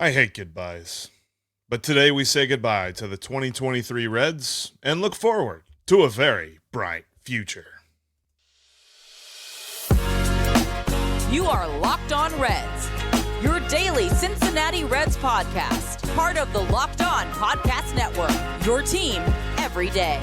I hate goodbyes. But today we say goodbye to the 2023 Reds and look forward to a very bright future. You are Locked On Reds, your daily Cincinnati Reds podcast, part of the Locked On Podcast Network, your team every day.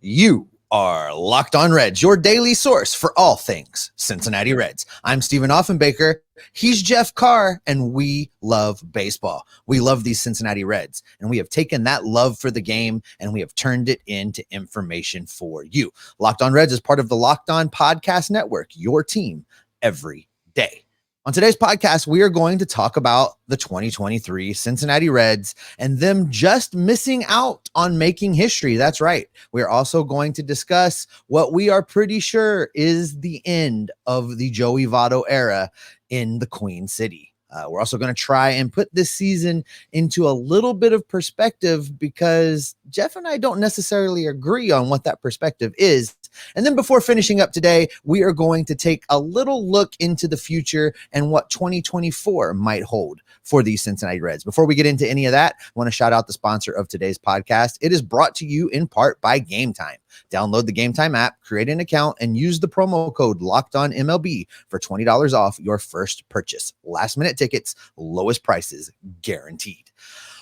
You are Locked On Reds, your daily source for all things Cincinnati Reds. I'm Stephen Offenbaker. He's Jeff Carr, and we love baseball. We love these Cincinnati Reds, and we have taken that love for the game and we have turned it into information for you. Locked On Reds is part of the Locked On Podcast Network, your team every day. On today's podcast, we are going to talk about the 2023 Cincinnati Reds and them just missing out on making history. That's right. We're also going to discuss what we are pretty sure is the end of the Joey Votto era in the Queen City. We're also going to try and put this season into a little bit of perspective because Jeff and I don't necessarily agree on what that perspective is. And then before finishing up today, we are going to take a little look into the future and what 2024 might hold for the Cincinnati Reds. Before we get into any of that, I want to shout out the sponsor of today's podcast. It is brought to you in part by Gametime. Download the Gametime app, create an account, and use the promo code LOCKEDONMLB for $20 off your first purchase. Last minute tickets, lowest prices guaranteed.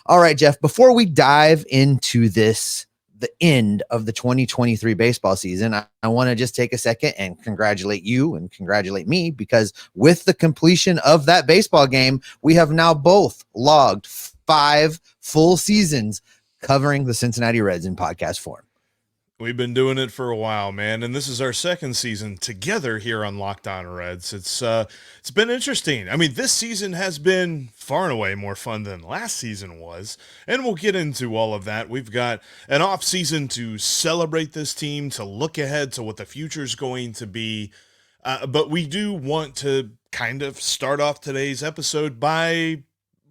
All right, Jeff, before we dive into the end of the 2023 baseball season, I want to just take a second and congratulate you and congratulate me because with the completion of that baseball game, we have now both logged 5 full seasons covering the Cincinnati Reds in podcast form. We've been doing it for a while, man, and this is our second season together here on Locked On Reds. It's been interesting. I mean, this season has been far and away more fun than last season was, and we'll get into all of that. We've got an offseason to celebrate this team, to look ahead to what the future's going to be, but we do want to kind of start off today's episode by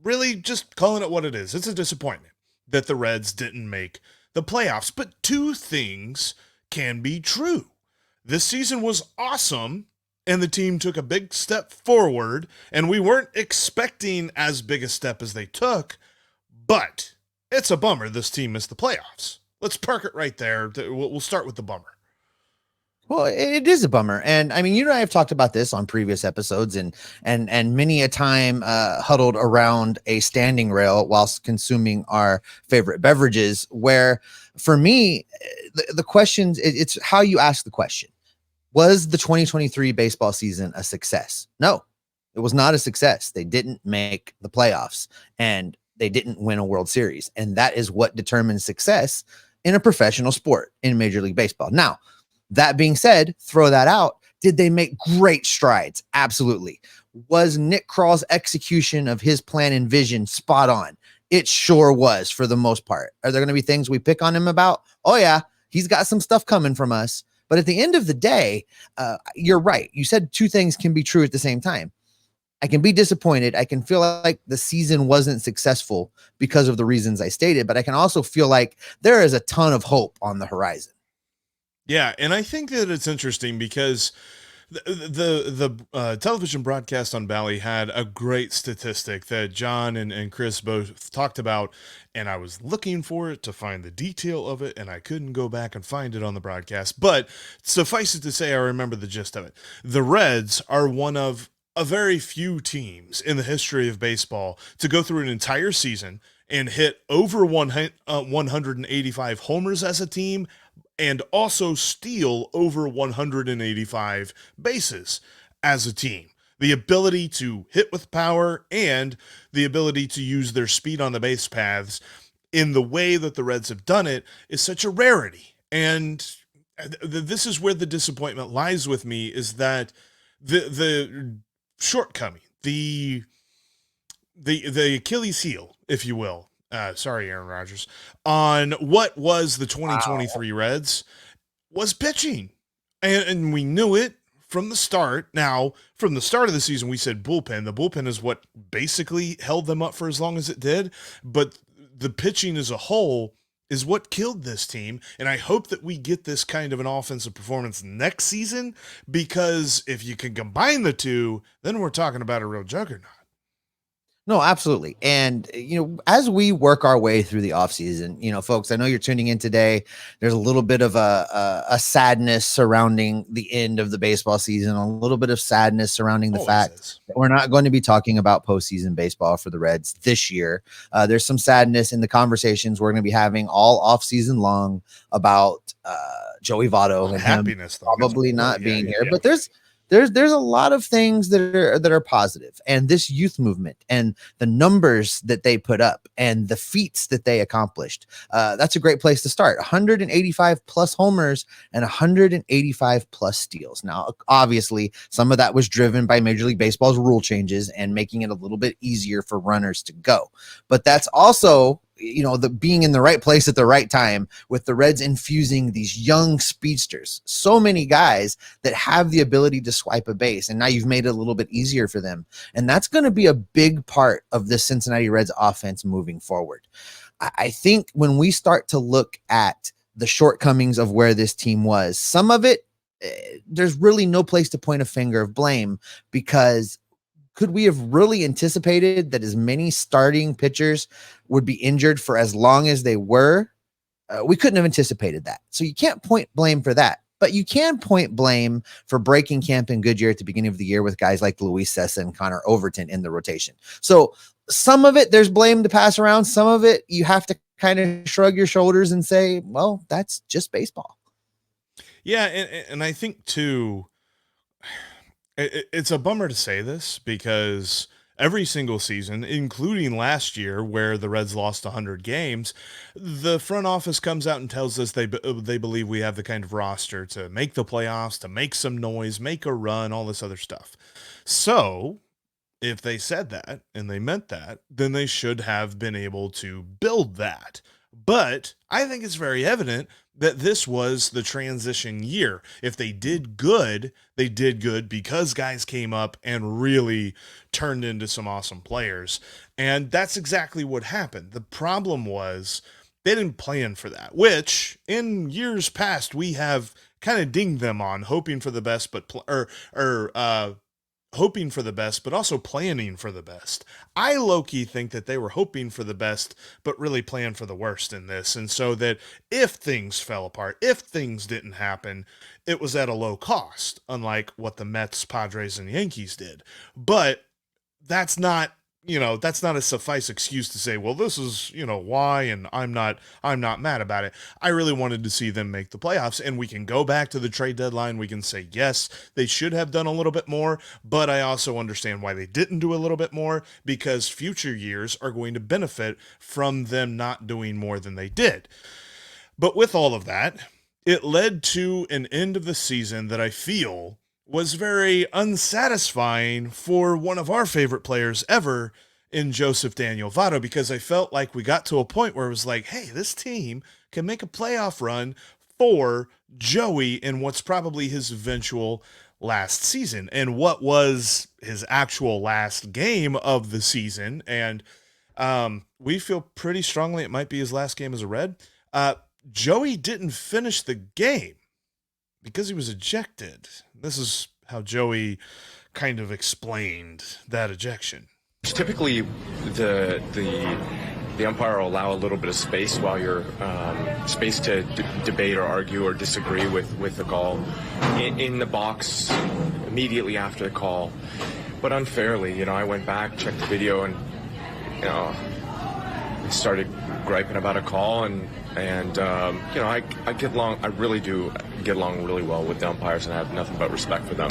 really just calling it what it is. It's a disappointment that the Reds didn't make the playoffs, but two things can be true. This season was awesome, and the team took a big step forward, and we weren't expecting as big a step as they took, but it's a bummer this team missed the playoffs. Let's park it right there. We'll start with the bummer. Well, it is a bummer. And I mean, you and I have talked about this on previous episodes and many a time huddled around a standing rail whilst consuming our favorite beverages, where for me, the questions, it's how you ask the question. Was the 2023 baseball season a success? No, it was not a success. They didn't make the playoffs and they didn't win a World Series. And that is what determines success in a professional sport in Major League Baseball. Now, that being said, throw that out. Did they make great strides? Absolutely. Was Nick Kral's execution of his plan and vision spot on? It sure was for the most part. Are there going to be things we pick on him about? Oh yeah, he's got some stuff coming from us. But at the end of the day, you're right. You said two things can be true at the same time. I can be disappointed. I can feel like the season wasn't successful because of the reasons I stated, but I can also feel like there is a ton of hope on the horizon. Yeah, and I think that it's interesting because the television broadcast on Bally had a great statistic that John and Chris both talked about, and I was looking for it to find the detail of it, and I couldn't go back and find it on the broadcast. But suffice it to say, I remember the gist of it. The Reds are one of a very few teams in the history of baseball to go through an entire season and hit over 185 homers as a team, and also steal over 185 bases as a team. The ability to hit with power and the ability to use their speed on the base paths in the way that the Reds have done it is such a rarity. And this is where the disappointment lies with me, is that the shortcoming, the Achilles heel, if you will, sorry, Aaron Rodgers, on what was the 2023 Reds was pitching. And we knew it from the start. Now, from the start of the season, we said bullpen. The bullpen is what basically held them up for as long as it did. But the pitching as a whole is what killed this team. And I hope that we get this kind of an offensive performance next season, because if you can combine the two, then we're talking about a real juggernaut. No, absolutely. And, as we work our way through the offseason, folks, I know you're tuning in today. There's a little bit of a sadness surrounding the end of the baseball season, a little bit of sadness surrounding the Always fact is. that we're not going to be talking about postseason baseball for the Reds this year. There's some sadness in the conversations we're going to be having all offseason long about Joey Votto and him Happiness, though. probably not Yeah, being yeah, here. yeah. But there's a lot of things that are positive, and this youth movement and the numbers that they put up and the feats that they accomplished. That's a great place to start. 185 plus homers and 185 plus steals. Now, obviously, some of that was driven by Major League Baseball's rule changes and making it a little bit easier for runners to go. But that's also the being in the right place at the right time, with the Reds infusing these young speedsters, so many guys that have the ability to swipe a base. And now you've made it a little bit easier for them. And that's going to be a big part of the Cincinnati Reds offense moving forward. I think when we start to look at the shortcomings of where this team was, some of it, there's really no place to point a finger of blame, because could we have really anticipated that as many starting pitchers would be injured for as long as they were? We couldn't have anticipated that. So you can't point blame for that, but you can point blame for breaking camp in Goodyear at the beginning of the year with guys like Luis Sessa and Connor Overton in the rotation. So some of it, there's blame to pass around. Some of it, you have to kind of shrug your shoulders and say, well, that's just baseball. Yeah, and I think, too, it's a bummer to say this, because every single season, including last year where the Reds lost 100 games, the front office comes out and tells us they believe we have the kind of roster to make the playoffs, to make some noise, make a run, all this other stuff. So if they said that and they meant that, then they should have been able to build that. But I think it's very evident that this was the transition year. If they did good, they did good because guys came up and really turned into some awesome players. And that's exactly what happened. The problem was they didn't plan for that, which in years past we have kind of dinged them on, hoping for the best, but hoping for the best, but also planning for the best. I low-key think that they were hoping for the best, but really planned for the worst in this. And so that if things fell apart, if things didn't happen, it was at a low cost, unlike what the Mets, Padres, and Yankees did. But that's not a suffice excuse to say, well, this is, why, and I'm not mad about it. I really wanted to see them make the playoffs, and we can go back to the trade deadline. We can say, yes, they should have done a little bit more, but I also understand why they didn't do a little bit more, because future years are going to benefit from them not doing more than they did. But with all of that, it led to an end of the season that I feel was very unsatisfying for one of our favorite players ever in Joseph Daniel Votto, because I felt like we got to a point where it was like, hey, this team can make a playoff run for Joey in what's probably his eventual last season, and what was his actual last game of the season. And we feel pretty strongly it might be his last game as a Red. Joey didn't finish the game because he was ejected. This is how Joey kind of explained that ejection. Typically, the umpire will allow a little bit of space while you're space to debate or argue or disagree with the call in the box immediately after the call. But unfairly, I went back, checked the video, and started griping about a call, and I get along. I really do get along really well with the umpires, and I have nothing but respect for them.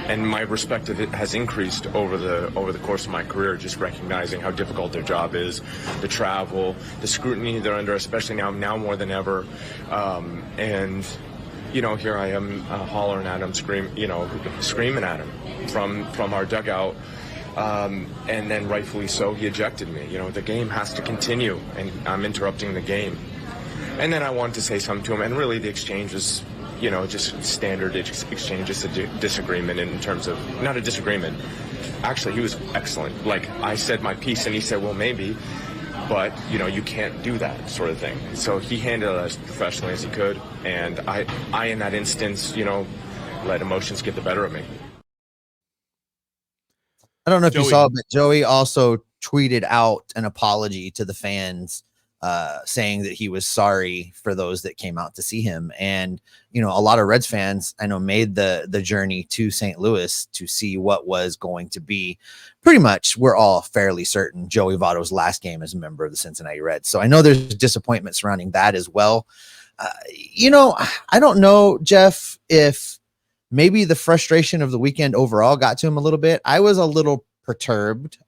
And my respect of it has increased over the course of my career, just recognizing how difficult their job is, the travel, the scrutiny they're under, especially now more than ever. And here I am hollering at him, screaming at him from our dugout. And then rightfully so, he ejected me. The game has to continue, and I'm interrupting the game. And then I wanted to say something to him, and really the exchange was, just standard exchange, just a disagreement in terms of, not a disagreement. Actually, he was excellent. Like, I said my piece, and he said, well, maybe, but, you can't do that sort of thing. So he handled it as professionally as he could, and I in that instance, let emotions get the better of me. I don't know if you Joey. saw it, but Joey also tweeted out an apology to the fans, saying that he was sorry for those that came out to see him. And, you know, a lot of Reds fans I know made the journey to St. Louis to see what was going to be. Pretty much, we're all fairly certain Joey Votto's last game as a member of the Cincinnati Reds. So I know there's disappointment surrounding that as well. You know, I don't know, Jeff, if maybe the frustration of the weekend overall got to him a little bit. I was a little perturbed.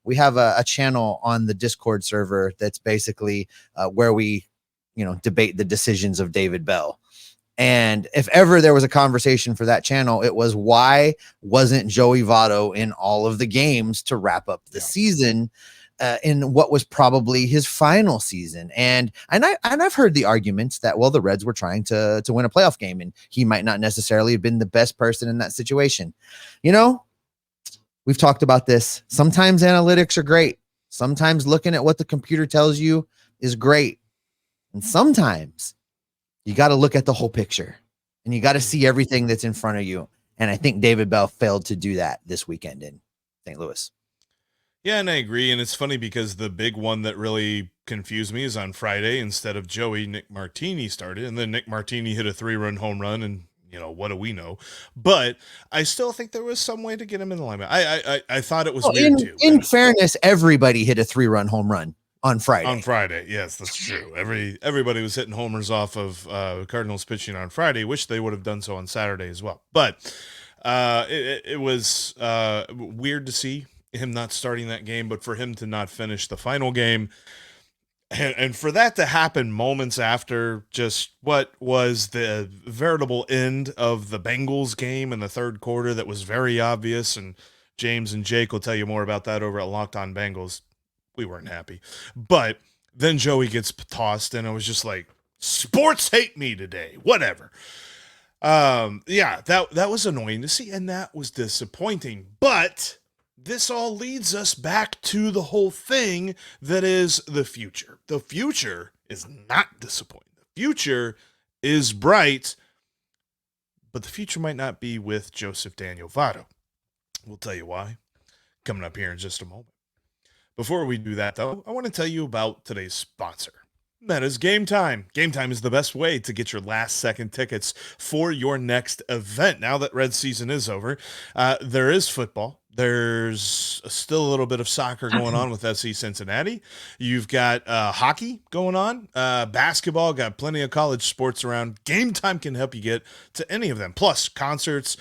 We have a channel on the Discord server that's basically where we, you know, debate the decisions of David Bell. And if ever there was a conversation for that channel, it was, why wasn't Joey Votto in all of the games to wrap up the season in what was probably his final season? And I've heard the arguments that, well, the Reds were trying to win a playoff game and he might not necessarily have been the best person in that situation. You know, we've talked about this. Sometimes analytics are great. Sometimes looking at what the computer tells you is great. And sometimes you got to look at the whole picture and you got to see everything that's in front of you. And I think David Bell failed to do that this weekend in St. Louis. Yeah, and I agree. And it's funny because the big one that really confused me is on Friday, instead of Joey, Nick Martini started. And then Nick Martini hit a 3-run home run. And, you know, what do we know? But I still think there was some way to get him in the lineup. I thought it was weird too. In fairness, everybody hit a 3-run home run on Friday. On Friday, yes, that's true. Everybody was hitting homers off of Cardinals pitching on Friday. Wish they would have done so on Saturday as well. But it was weird to see him not starting that game, but for him to not finish the final game, and for that to happen moments after just what was the veritable end of the Bengals game in the third quarter that was very obvious, and James and Jake will tell you more about that over at Locked On Bengals. We weren't happy. But then Joey gets tossed, and it was just like, sports hate me today. Whatever. Yeah, that was annoying to see, and that was disappointing. But this all leads us back to the whole thing that is the future. The future is not disappointing. The future is bright, but the future might not be with Joseph Daniel Votto. We'll tell you why coming up here in just a moment. Before we do that, though, I want to tell you about today's sponsor. That is Gametime. Gametime is the best way to get your last-second tickets for your next event. Now that Red season is over, there is football. There's still a little bit of soccer going on with SC Cincinnati. You've got hockey going on, basketball, got plenty of college sports around. Gametime can help you get to any of them. Plus, concerts,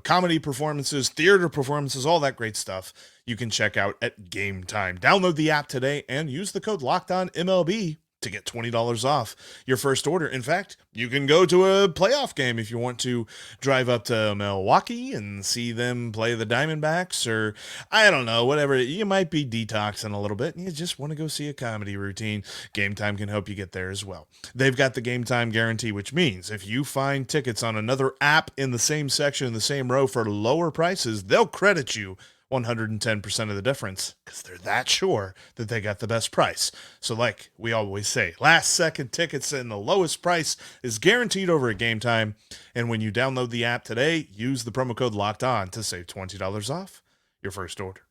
comedy performances, theater performances, all that great stuff you can check out at Gametime. Download the app today and use the code LOCKEDONMLB to get $20 off your first order. In fact, you can go to a playoff game if you want to drive up to Milwaukee and see them play the Diamondbacks, or I don't know, whatever. You might be detoxing a little bit and you just want to go see a comedy routine. Gametime can help you get there as well. They've got the Gametime guarantee, which means if you find tickets on another app in the same section, in the same row for lower prices, they'll credit you 110% of the difference because they're that sure that they got the best price. So like we always say, last second tickets and the lowest price is guaranteed over at Gametime. And when you download the app today, use the promo code Locked On to save $20 off your first order.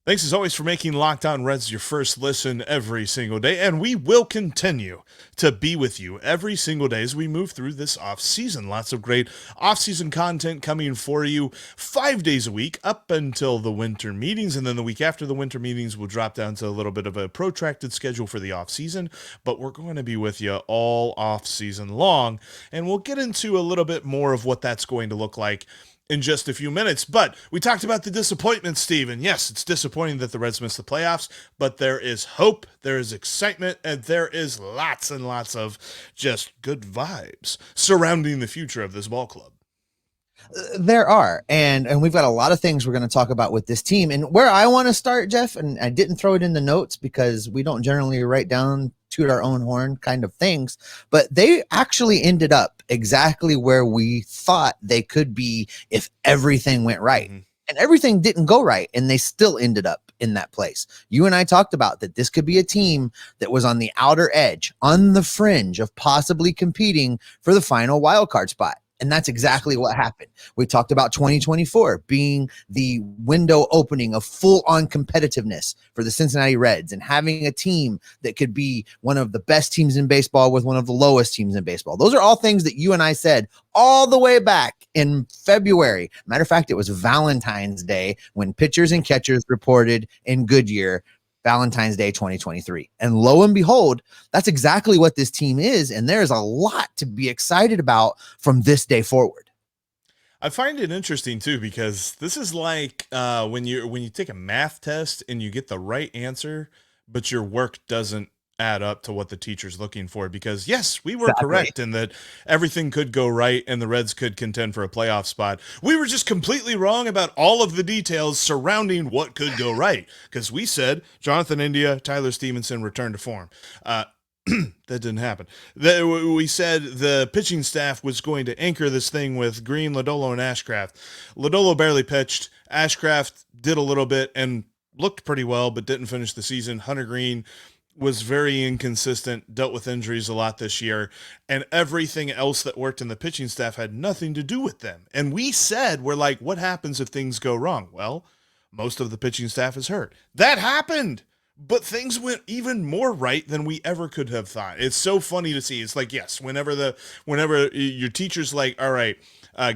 Thanks as always for making Locked On Reds your first listen every single day, and we will continue to be with you every single day as we move through this offseason. Lots of great offseason content coming for you 5 days a week up until the winter meetings, and then the week after the winter meetings we'll drop down to a little bit of a protracted schedule for the offseason, but we're going to be with you all offseason long, and we'll get into a little bit more of what that's going to look like in just a few minutes. But we talked about the disappointment, Steven. Yes, it's disappointing that the Reds missed the playoffs, but there is hope, there is excitement, and there is lots and lots of just good vibes surrounding the future of this ball club. There are, and we've got a lot of things we're going to talk about with this team. And where I want to start, Jeff, and I didn't throw it in the notes because we don't generally write down toot our own horn kind of things, but they actually ended up exactly where we thought they could be if everything went right. Mm-hmm. And everything didn't go right, and they still ended up in that place. You and I talked about that this could be a team that was on the outer edge, on the fringe of possibly competing for the final wild card spot. And that's exactly what happened. We talked about 2024 being the window opening of full-on competitiveness for the Cincinnati Reds and having a team that could be one of the best teams in baseball with one of the lowest teams in baseball. Those are all things that you and I said all the way back in February. Matter of fact, it was Valentine's Day when pitchers and catchers reported in Goodyear Valentine's Day 2023. And lo and behold, that's exactly what this team is. And there's a lot to be excited about from this day forward. I find it interesting too, because this is like when you take a math test and you get the right answer, but your work doesn't add up to what the teacher's looking for, because yes, we were correct in that everything could go right and the Reds could contend for a playoff spot. We were just completely wrong about all of the details surrounding what could go right, because we said Jonathan India, Tyler Stevenson returned to form. That didn't happen. We said the pitching staff was going to anchor this thing with Green, Lodolo, and Ashcraft. Lodolo barely pitched. Ashcraft did a little bit and looked pretty well, but didn't finish the season. Hunter Green was very inconsistent, dealt with injuries a lot this year, and everything else that worked in the pitching staff had nothing to do with them. And we said, we're like, what happens if things go wrong? Well, most of the pitching staff is hurt. That happened, but things went even more right than we ever could have thought. It's so funny to see. It's like, yes, whenever your teacher's like, all right,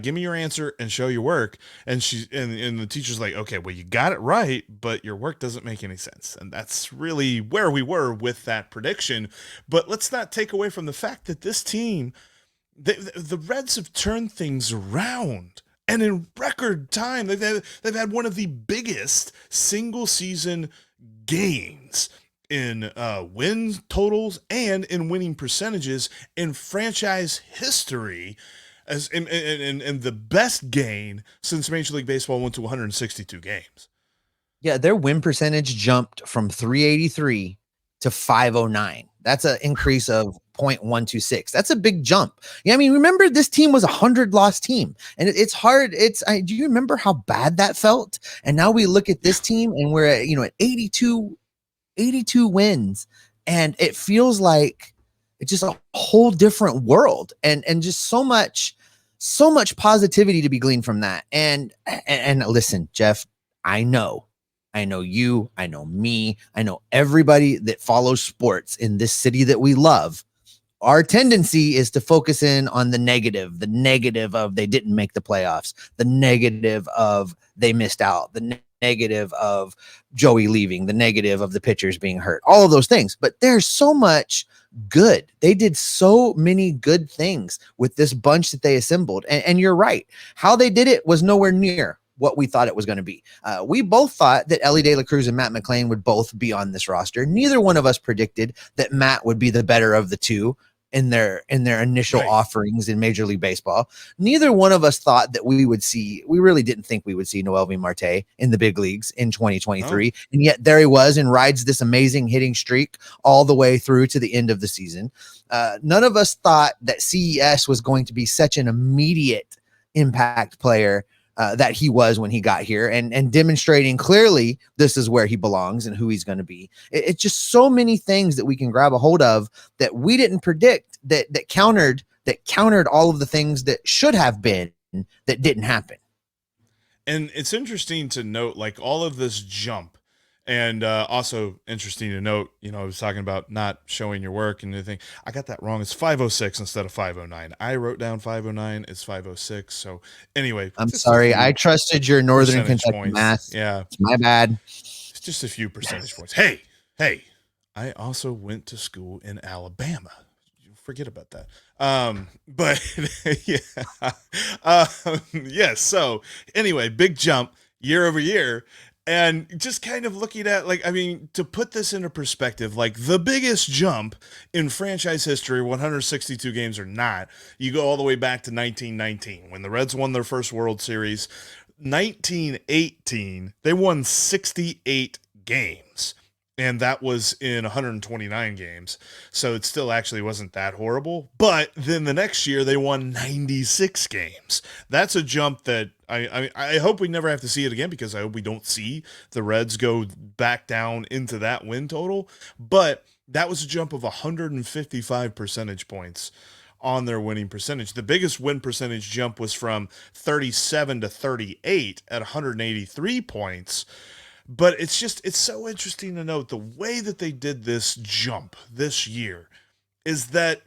give me your answer and show your work. And the teacher's like, okay, well, you got it right, but your work doesn't make any sense. And that's really where we were with that prediction. But let's not take away from the fact that this team, the Reds have turned things around. And in record time, they've had one of the biggest single season gains in win totals and in winning percentages in franchise history, as in the best gain since Major League Baseball went to 162 games. Yeah, their win percentage jumped from 383 to 509. That's an increase of 0.126. That's a big jump. Yeah, I mean, remember this team was a 100-loss team, and it's hard. Do you remember how bad that felt? And now we look at this team, and we're at 82 wins, and it feels like it's just a whole different world, and just so much positivity to be gleaned from that. And listen, Jeff, I know you, I know me, I know everybody that follows sports in this city that we love. Our tendency is to focus in on the negative of they didn't make the playoffs, the negative of they missed out, the negative of Joey leaving, the negative of the pitchers being hurt, all of those things. But there's so much good. They did so many good things with this bunch that they assembled. And you're right. How they did it was nowhere near what we thought it was going to be. We both thought that Ellie De La Cruz and Matt McLain would both be on this roster. Neither one of us predicted that Matt would be the better of the two in their initial offerings in Major League Baseball. Neither one of us thought that we really didn't think we would see Noelvi Marte in the big leagues in 2023. Oh. And yet there he was and rides this amazing hitting streak all the way through to the end of the season. None of us thought that CES was going to be such an immediate impact player that he was when he got here, and demonstrating clearly this is where he belongs and who he's going to be. It's just so many things that we can grab a hold of that we didn't predict that countered all of the things that should have been that didn't happen. And it's interesting to note, like, all of this jump. And also interesting to note, I was talking about not showing your work and everything. I got that wrong. It's 506 instead of 509. I wrote down 509. It's 506. So anyway. I'm sorry. I trusted your Northern Kentucky math. Yeah. It's my bad. It's just a few percentage points. Hey, I also went to school in Alabama. Forget about that. But yeah. So anyway, big jump year over year. And just kind of looking at, to put this into perspective, the biggest jump in franchise history, 162 games or not, you go all the way back to 1919 when the Reds won their first World Series. 1918, they won 68 games. And that was in 129 games. So it still actually wasn't that horrible. But then the next year, they won 96 games. That's a jump that I hope we never have to see it again, because I hope we don't see the Reds go back down into that win total. But that was a jump of 155 percentage points on their winning percentage. The biggest win percentage jump was from 37 to 38 at 183 points. But it's so interesting to note the way that they did this jump this year is that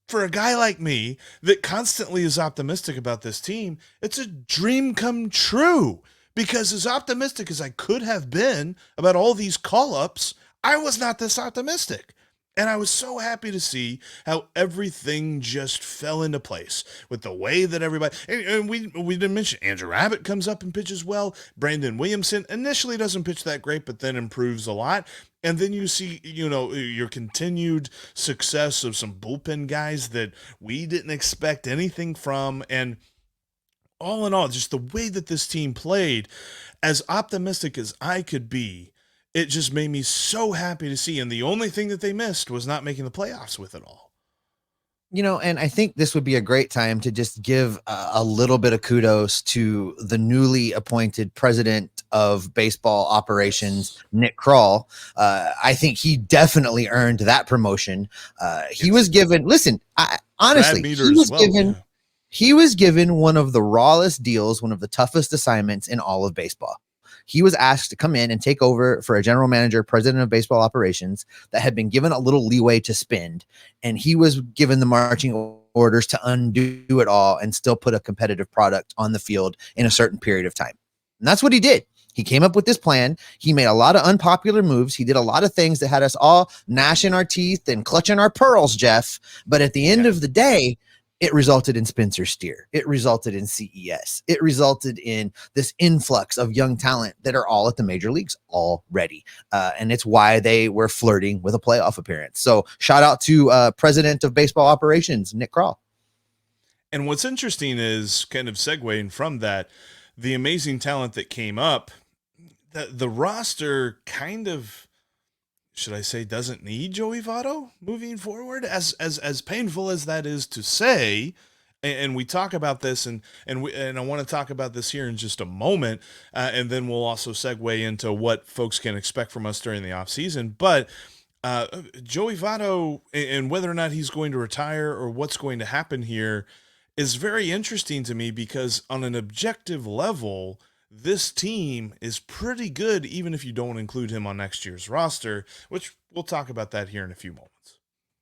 for a guy like me that constantly is optimistic about this team, it's a dream come true, because as optimistic as I could have been about all these call-ups, I was not this optimistic. And I was so happy to see how everything just fell into place with the way that everybody, and we didn't mention Andrew Abbott comes up and pitches well. Brandon Williamson initially doesn't pitch that great, but then improves a lot. And then you see, your continued success of some bullpen guys that we didn't expect anything from. And all in all, just the way that this team played, as optimistic as I could be, it just made me so happy to see. And the only thing that they missed was not making the playoffs with it all. And I think this would be a great time to just give a little bit of kudos to the newly appointed president of baseball operations, Nick Krall. I think he definitely earned that promotion. He was given, he was given one of the rawest deals, one of the toughest assignments in all of baseball. He was asked to come in and take over for a general manager, president of baseball operations that had been given a little leeway to spend. And he was given the marching orders to undo it all and still put a competitive product on the field in a certain period of time. And that's what he did. He came up with this plan. He made a lot of unpopular moves. He did a lot of things that had us all gnashing our teeth and clutching our pearls, Jeff. But at the end of the day, it resulted in Spencer Steer. It resulted in CES. It resulted in this influx of young talent that are all at the major leagues already. And it's why they were flirting with a playoff appearance. So shout out to President of Baseball Operations, Nick Krall. And what's interesting is, kind of segueing from that, the amazing talent that came up, the roster kind of, should I say, doesn't need Joey Votto moving forward, as painful as that is to say. And we talk about this, and I want to talk about this here in just a moment, and then we'll also segue into what folks can expect from us during the offseason. But Joey Votto, and whether or not he's going to retire or what's going to happen here, is very interesting to me, because on an objective level, this team is pretty good, even if you don't include him on next year's roster, which we'll talk about that here in a few moments.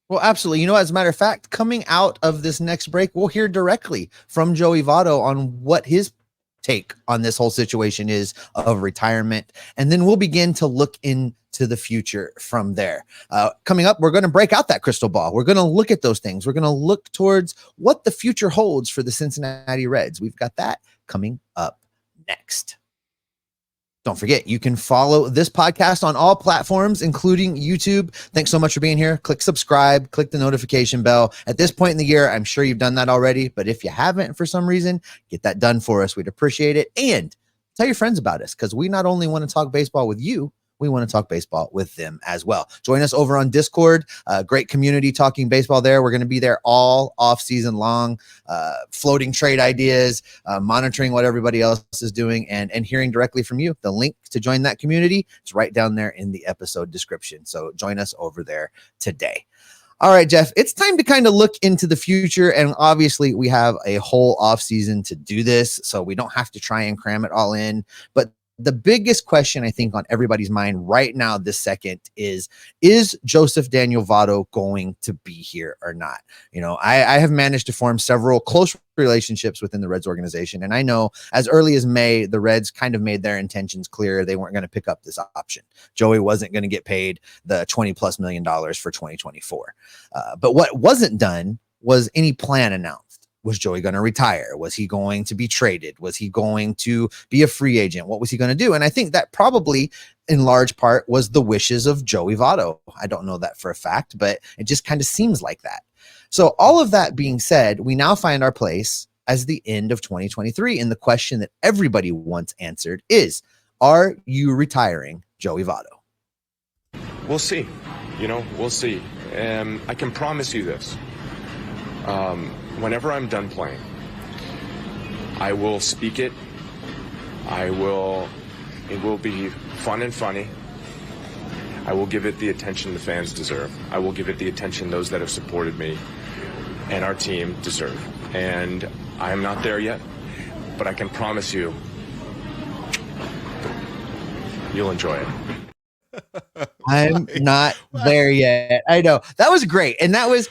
Well, absolutely. As a matter of fact, coming out of this next break, we'll hear directly from Joey Votto on what his take on this whole situation is of retirement. And then we'll begin to look into the future from there. Coming up, we're going to break out that crystal ball. We're going to look at those things. We're going to look towards what the future holds for the Cincinnati Reds. We've got that coming up next. Don't forget, you can follow this podcast on all platforms, including YouTube. Thanks so much for being here. Click subscribe, click the notification bell. At this point in the year, I'm sure you've done that already, but if you haven't for some reason, get that done for us. We'd appreciate it. And tell your friends about us, because we not only want to talk baseball with you, we want to talk baseball with them as well. Join us over on Discord. Great community talking baseball there. We're going to be there all off season long, floating trade ideas, monitoring what everybody else is doing, and hearing directly from you. The link to join that community is right down there in the episode description. So join us over there today. All right, Jeff, it's time to kind of look into the future. And obviously we have a whole off season to do this, so we don't have to try and cram it all in. But the biggest question, I think, on everybody's mind right now, this second, is Joseph Daniel Votto going to be here or not? I have managed to form several close relationships within the Reds organization. And I know as early as May, the Reds kind of made their intentions clear. They weren't going to pick up this option. Joey wasn't going to get paid the $20+ million for 2024. But what wasn't done was any plan announced. Was Joey going to retire? Was he going to be traded? Was he going to be a free agent? What was he going to do? And I think that probably in large part was the wishes of Joey Votto. I don't know that for a fact, but it just kind of seems like that. So all of that being said, we now find our place as the end of 2023. And the question that everybody wants answered is, are you retiring Joey Votto? We'll see. We'll see. I can promise you this. Whenever I'm done playing, I will speak it. It will be fun and funny. I will give it the attention the fans deserve. I will give it the attention those that have supported me and our team deserve. And I am not there yet, but I can promise you, you'll enjoy it. I'm not there yet. I know that was great. And that's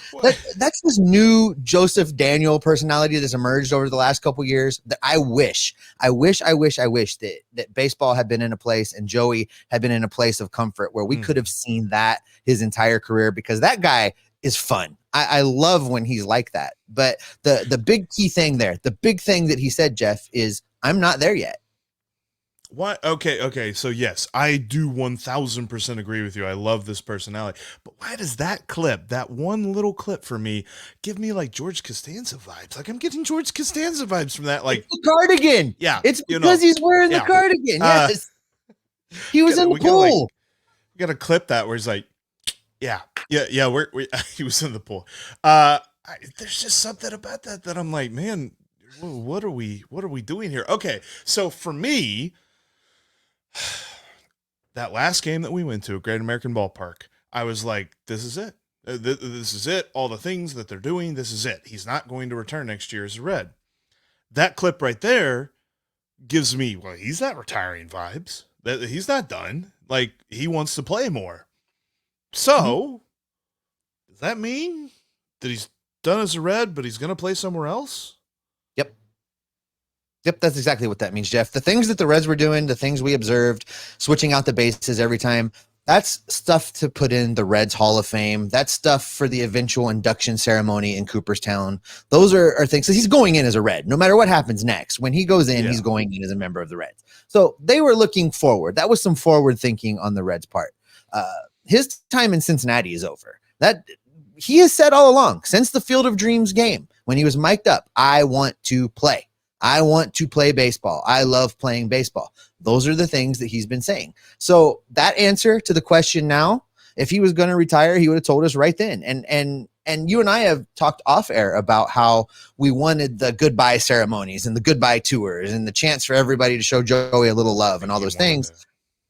this new Joseph Daniel personality that's emerged over the last couple years that I wish that baseball had been in a place and Joey had been in a place of comfort where we could have seen that his entire career, because that guy is fun. I love when he's like that. But the big key thing there, the big thing that he said, Jeff, is I'm not there yet. What? Okay. So yes, I do 1000% agree with you. I love this personality, but why does that clip, that one little clip for me, give me like George Costanza vibes? Like I'm getting George Costanza vibes from that. Like it's the cardigan. Yeah, it's because he's wearing the cardigan. Yes, he was in the pool. We got to clip that where he's like, yeah. He was in the pool. There's just something about that I'm like, man, what are we doing here? Okay, so for me, that last game that we went to at Great American Ballpark, I was like, this is it. This is it. All the things that they're doing, this is it. He's not going to return next year as a Red. That clip right there gives me, well, he's not retiring vibes. That he's not done. Like, he wants to play more. So, does that mean that he's done as a Red, but he's going to play somewhere else? Yep, that's exactly what that means, Jeff. The things that the Reds were doing, the things we observed, switching out the bases every time, that's stuff to put in the Reds Hall of Fame. That's stuff for the eventual induction ceremony in Cooperstown. Those are things. So he's going in as a Red. No matter what happens next, when he goes in, he's going in as a member of the Reds. So they were looking forward. That was some forward thinking on the Reds' part. His time in Cincinnati is over. That he has said all along, since the Field of Dreams game, when he was mic'd up, I want to play. I want to play baseball. I love playing baseball. Those are the things that he's been saying. So that answer to the question now, if he was going to retire, he would have told us right then. And you and I have talked off air about how we wanted the goodbye ceremonies and the goodbye tours and the chance for everybody to show Joey a little love and all those things.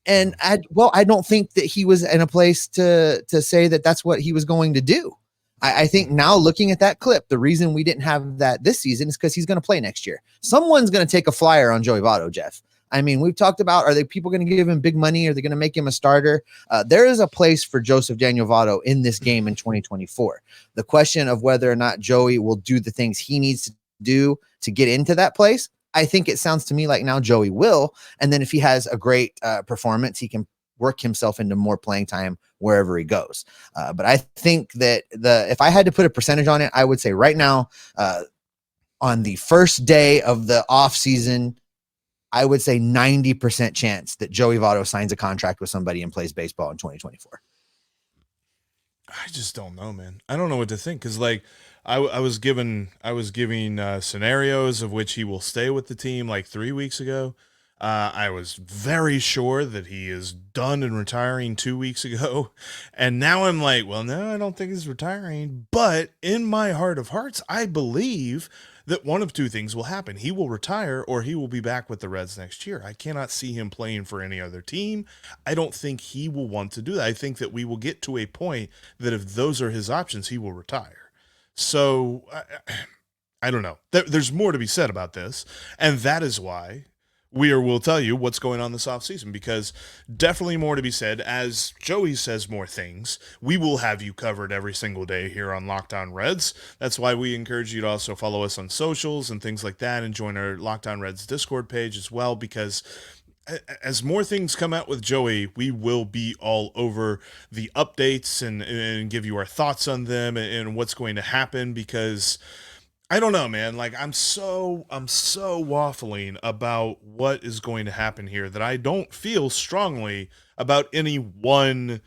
And I don't think that he was in a place to say that that's what he was going to do. I think now looking at that clip, the reason we didn't have that this season is because he's going to play next year. Someone's going to take a flyer on Joey Votto, Jeff. I mean, we've talked about, are they people going to give him big money? Are they going to make him a starter? There is a place for Joseph Daniel Votto in this game in 2024. The question of whether or not Joey will do the things he needs to do to get into that place, I think it sounds to me like now Joey will. And then if he has a great performance, he can work himself into more playing time wherever he goes. But I think that if I had to put a percentage on it, I would say right now, on the first day of the offseason, I would say 90% chance that Joey Votto signs a contract with somebody and plays baseball in 2024. I just don't know, man. I don't know what to think. Cause like I was giving scenarios of which he will stay with the team like 3 weeks ago. I was very sure that he is done and retiring 2 weeks ago. And now I'm like, well, no, I don't think he's retiring. But in my heart of hearts, I believe that one of two things will happen. He will retire or he will be back with the Reds next year. I cannot see him playing for any other team. I don't think he will want to do that. I think that we will get to a point that if those are his options, he will retire. So I don't know. There's more to be said about this. And that is why we'll tell you what's going on this offseason, because definitely more to be said. As Joey says more things, we will have you covered every single day here on Locked On Reds. That's why we encourage you to also follow us on socials and things like that and join our Locked On Reds Discord page as well, because as more things come out with Joey, we will be all over the updates and give you our thoughts on them and what's going to happen, because I don't know, man. Like I'm so waffling about what is going to happen here that I don't feel strongly about any one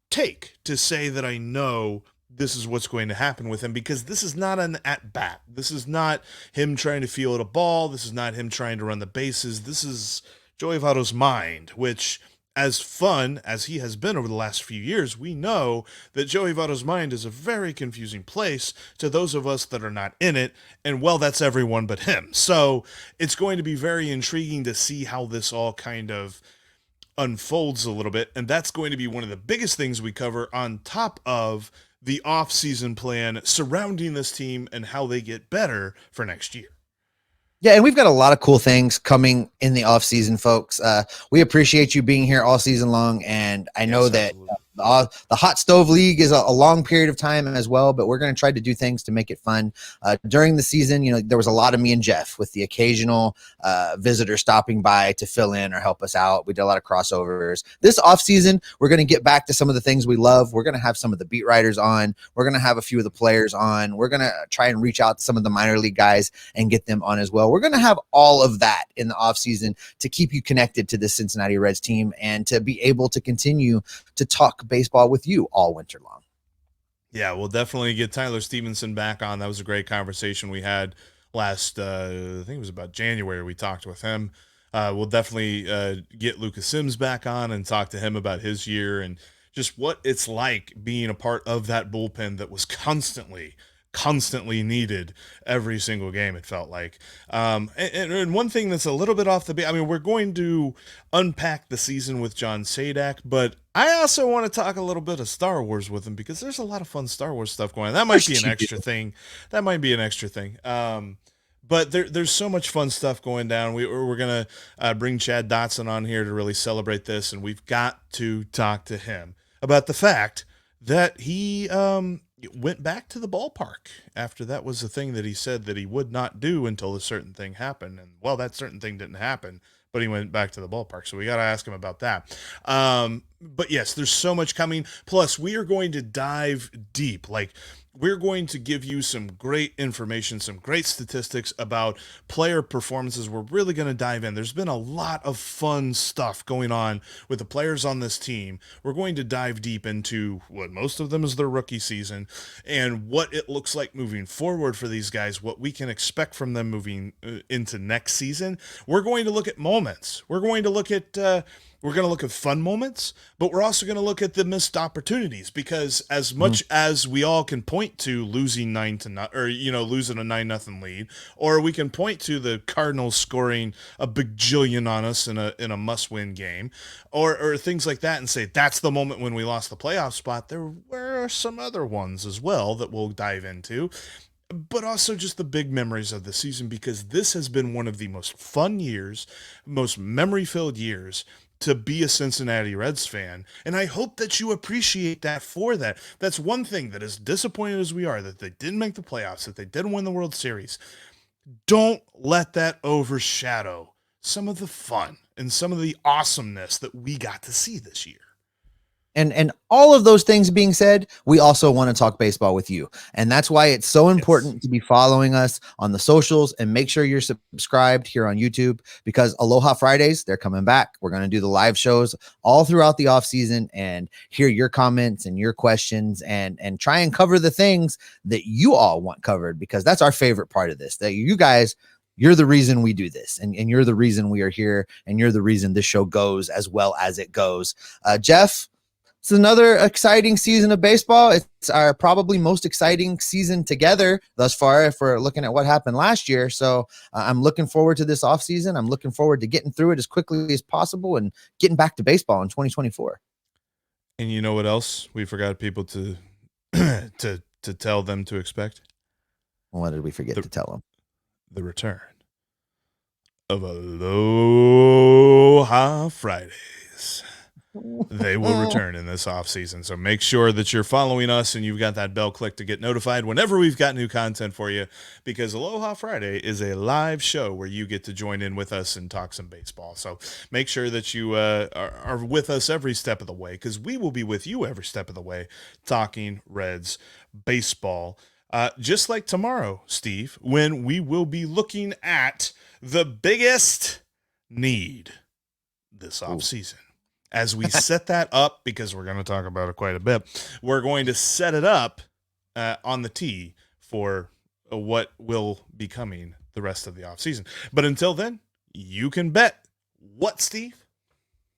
take to say that I know this is what's going to happen with him, because this is not an at bat. This is not him trying to feel at a ball. This is not him trying to run the bases. This is Joey Votto's mind, which, as fun as he has been over the last few years, we know that Joey Votto's mind is a very confusing place to those of us that are not in it, and well, that's everyone but him. So it's going to be very intriguing to see how this all kind of unfolds a little bit, and that's going to be one of the biggest things we cover on top of the offseason plan surrounding this team and how they get better for next year. Yeah, and we've got a lot of cool things coming in the off season, folks. We appreciate you being here all season long, and I know that the Hot Stove League is a long period of time as well, but we're going to try to do things to make it fun. During the season, there was a lot of me and Jeff with the occasional visitor stopping by to fill in or help us out. We did a lot of crossovers. This off season, we're going to get back to some of the things we love. We're going to have some of the beat writers on. We're going to have a few of the players on. We're going to try and reach out to some of the minor league guys and get them on as well. We're going to have all of that in the off season to keep you connected to the Cincinnati Reds team and to be able to continue to talk baseball with you all winter long. Yeah, we'll definitely get Tyler Stevenson back on. That was a great conversation we had last, I think it was about January. We talked with him. We'll definitely get Lucas Sims back on and talk to him about his year and just what it's like being a part of that bullpen that was constantly needed every single game, it felt like. And one thing that's a little bit off the beat, I mean, we're going to unpack the season with John Sadak, but I also want to talk a little bit of Star Wars with him because there's a lot of fun Star Wars stuff going on. That might be an extra thing. But there's so much fun stuff going down. We're going to bring Chad Dotson on here to really celebrate this, and we've got to talk to him about the fact that he went back to the ballpark after that was the thing that he said that he would not do until a certain thing happened. And, well, that certain thing didn't happen, but he went back to the ballpark. So we got to ask him about that. But, yes, there's so much coming. Plus, we are going to dive deep. Like, we're going to give you some great information, some great statistics about player performances. We're really going to dive in. There's been a lot of fun stuff going on with the players on this team. We're going to dive deep into what most of them is their rookie season and what it looks like moving forward for these guys, what we can expect from them moving into next season. We're going to look at moments. We're going to look at fun moments, but we're also going to look at the missed opportunities because as much as we all can point to losing 9-0 or, losing a 9-0 lead, or we can point to the Cardinals scoring a bajillion on us in a must-win game or things like that and say that's the moment when we lost the playoff spot. There were some other ones as well that we'll dive into, but also just the big memories of the season because this has been one of the most fun years, most memory-filled years to be a Cincinnati Reds fan, and I hope that you appreciate that for that. That's one thing that as disappointed as we are that they didn't make the playoffs, that they didn't win the World Series. Don't let that overshadow some of the fun and some of the awesomeness that we got to see this year. And all of those things being said, we also want to talk baseball with you. And that's why it's so important to be following us on the socials and make sure you're subscribed here on YouTube because Aloha Fridays, they're coming back. We're going to do the live shows all throughout the off season and hear your comments and your questions and try and cover the things that you all want covered because that's our favorite part of this, that you guys, you're the reason we do this and you're the reason we are here and you're the reason this show goes as well as it goes. Jeff, it's another exciting season of baseball. It's our probably most exciting season together thus far if we're looking at what happened last year. So I'm looking forward to this offseason. I'm looking forward to getting through it as quickly as possible and getting back to baseball in 2024. And you know what else we forgot people to to tell them to expect? What did we forget to tell them? The return of Aloha Fridays. They will return in this offseason. So make sure that you're following us and you've got that bell click to get notified whenever we've got new content for you because Aloha Friday is a live show where you get to join in with us and talk some baseball. So make sure that you are with us every step of the way because we will be with you every step of the way talking Reds baseball. Just like tomorrow, Steve, when we will be looking at the biggest need this offseason. As we set that up, because we're going to talk about it quite a bit, we're going to set it up on the tee for what will be coming the rest of the offseason. But until then, you can bet what, Steve?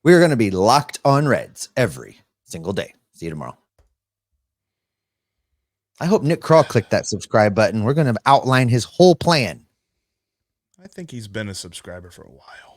We're going to be locked on Reds every single day. See you tomorrow. I hope Nick Kroll clicked that subscribe button. We're going to outline his whole plan. I think he's been a subscriber for a while.